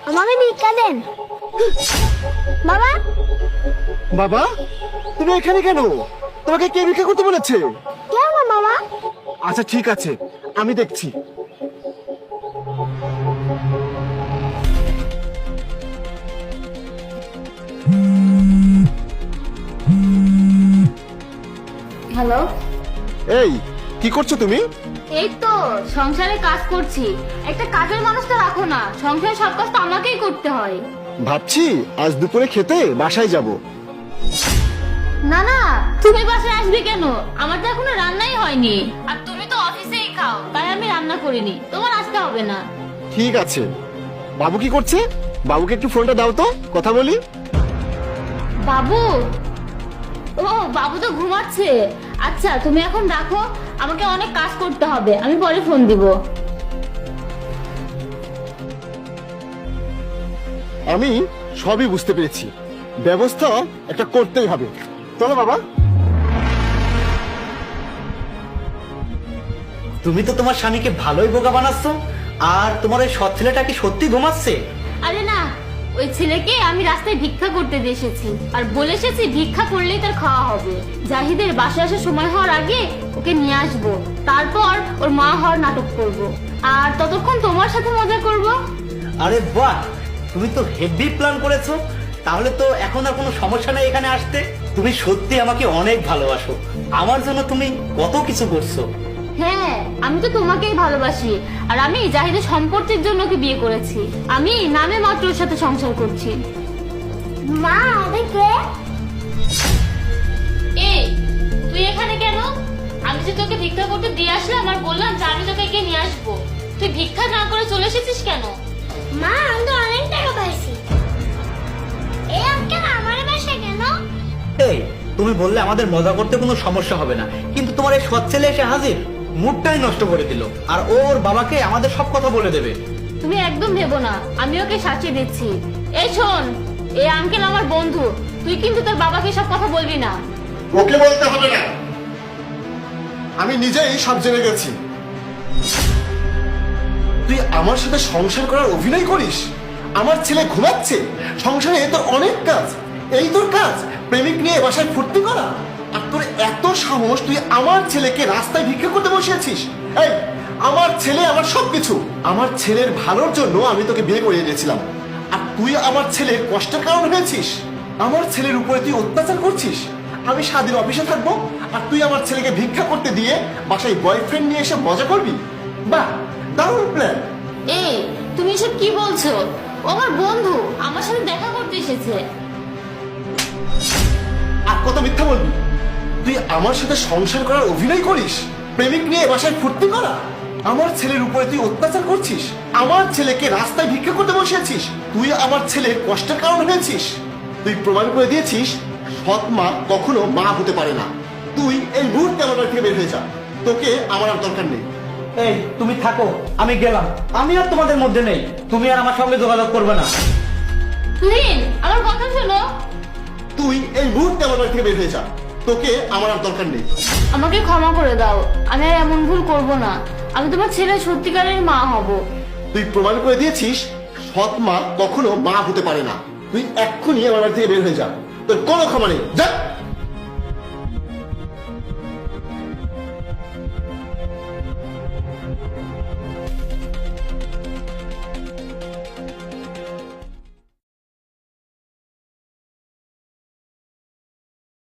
আমাকে ভিক্ষা দেন। বাবা, বাবা, তুমি এখানে কেন? তোমাকে কে ভিক্ষা করতে বলেছে? কেন বাবা? আচ্ছা ঠিক আছে, আমি দেখছি। হ্যালো। এই, কি করছো তুমি? এই তো সংসারে কাজ করছি। একটা কাজের মানুষ তো রাখো না, সংসারে সব কাজ তো আমাকেই করতে হয়। ভাবছি আজ দুপুরে খেতে বাসায় যাব। না না, তুমি বাসায় আসবে কেন? আমার তো এখনো রান্নাই হয়নি। আর তুমি তো অফিসেই খাও, তাই আমি রান্না করিনি। তোমার আসতে হবে না। ঠিক আছে। বাবু কি করছে? বাবুকে একটু ফোনটা দাও তো, কথা বলি। বাবু? ও, বাবু তো ঘুমাচ্ছে। আচ্ছা তুমি এখন রাখো, আমাকে অনেক কাজ করতে হবে, আমি পরে ফোন দিব। আমি সবই বুঝতে পেরেছি, ব্যবস্থা একটা করতেই হবে। চলো বাবা। তুমি তো তোমার স্বামীকে ভালোই বোকা বানাচ্ছ। আর তোমার ওই সৎ ছেলেটা কি সত্যি ঘুমাচ্ছে? আরে না, ওই ছেলেকে আমি রাস্তায় ভিক্ষা করতে দিয়ে এসেছি, আর বলে এসেছি ভিক্ষা করলেই তার খাওয়া হবে। জাহিদের বাসায় আসার সময় হওয়ার আগে ওকে নিয়ে আসবো, তারপর ওর মা হওয়ার নাটক করব, আর ততক্ষণ তোমার সাথে মজা করব। আরে বাহ, তুমি তো হেভি প্ল্যান করেছো। তাহলে তো এখন আর কোনো সমস্যা নেই এখানে আসতে। তুমি সত্যি আমাকে অনেক ভালোবাসো। আমার জন্য তুমি কত কিছু করছো। হ্যাঁ, আমি তো তোমাকেই ভালোবাসি। আর আমি জাহিদের সম্পত্তির জন্য ওকে বিয়ে করেছি। আমি নামে মাত্র ওর সাথে সংসার করছি। মা, আমি কে? এই, তুই এখানে কেন? আমি যে তোকে ভিক্ষা করতে দিয়ে আসলাম আর বললাম যে আমি তোকে একে নিয়ে আসবো, তুই ভিক্ষা না করে চলে এসেছিস কেন? মা, আমি তো অনেক টাকা পাইছি। এই আঙ্কেল আমার বাসায় কেন? এই, তুমি বললে আমাদের মজা করতে কোনো সমস্যা হবে না, কিন্তু তোমার এই সৎ ছেলে এসে হাজির, মুডটাই নষ্ট করে দিল। আর ওর বাবাকে আমাদের সব কথা বলে দেবে। তুমি একদম ভেবো না, আমি ওকে সাজিয়ে দিচ্ছি। এই শোন, এই আঙ্কেল আমার বন্ধু, তুই কিন্তু তোর বাবাকে সব কথা বলবি না। ওকে বলতে হবে না, আমি নিজেই সব জেনে গেছি। তুই আমার সাথে সংসার করার অভিনয় করিস? আমার ছেলে ঘুমাচ্ছে, সংসারে তোর অনেক কাজ, এই তোর কাজ প্রেমিক নিয়ে বাসায় ফুর্তি করা? আর তোর এত সাহস, তুই আমার ছেলেকে রাস্তায় ভিক্ষা করতে বসিয়েছিস? এই, আমার ছেলে আমার সবকিছু। আমার ছেলের ভালোর জন্য আমি তোকে বিয়ে করিয়ে দিয়েছিলাম, আর তুই আমার ছেলের কষ্টের কারণ হয়েছিস। আমার ছেলের উপরে তুই অত্যাচার করছিস। আমি সারাদিন অফিসে থাকবো, আর তুই আমার ছেলেকে ভিক্ষা করতে দিয়ে বাসায় বয়ফ্রেন্ড নিয়ে এসে মজা করবি? বাহ, দারুণ প্ল্যান। এই, তুমি এসব কি বলছো? ও আমার বন্ধু, আমার সাথে দেখা করতে এসেছে। আর কত মিথ্যা বলবি? তুই আমার সাথে সংসার করার অভিনয় করিস, প্রেমিক নিয়ে বাসায় ফুর্তি করা? আমার ছেলের উপরে তুই অত্যাচার করছিস, আমার ছেলেকে রাস্তায় ভিক্ষা করতে বসিয়েছিস। তুই আমার ছেলের কষ্টের কারণ হয়েছিস। তুই প্রমাণ করে দিয়েছিস সৎ মা কখনো মা হতে পারে না। তুই এই মুহূর্তে আমার বাড়ি থেকে বের হয়ে যা, তোকে আমার আর দরকার নেই। এই, তুমি থাকো, আমি গেলাম। আমি আর তোমাদের মধ্যে নেই, তুমি আর আমার সঙ্গে যোগাযোগ করবে না। তুহিন, আমার কথা শোনো। তুই এই মুহূর্তে আমার বাড়ি থেকে বের হয়ে যা, তোকে আমার আর দরকার নেই। আমাকে ক্ষমা করে দাও, আমি আর এমন ভুল করব না। আমি তোমার ছেলের সত্যিকারের মা হব। তুই প্রমাণ করে দিয়েছিস সৎ মা কখনো মা হতে পারে না। তুই এক্ষুনি আমার বাড়ি থেকে বের হয়ে যা, তোর কোনো ক্ষমা নেই, যা।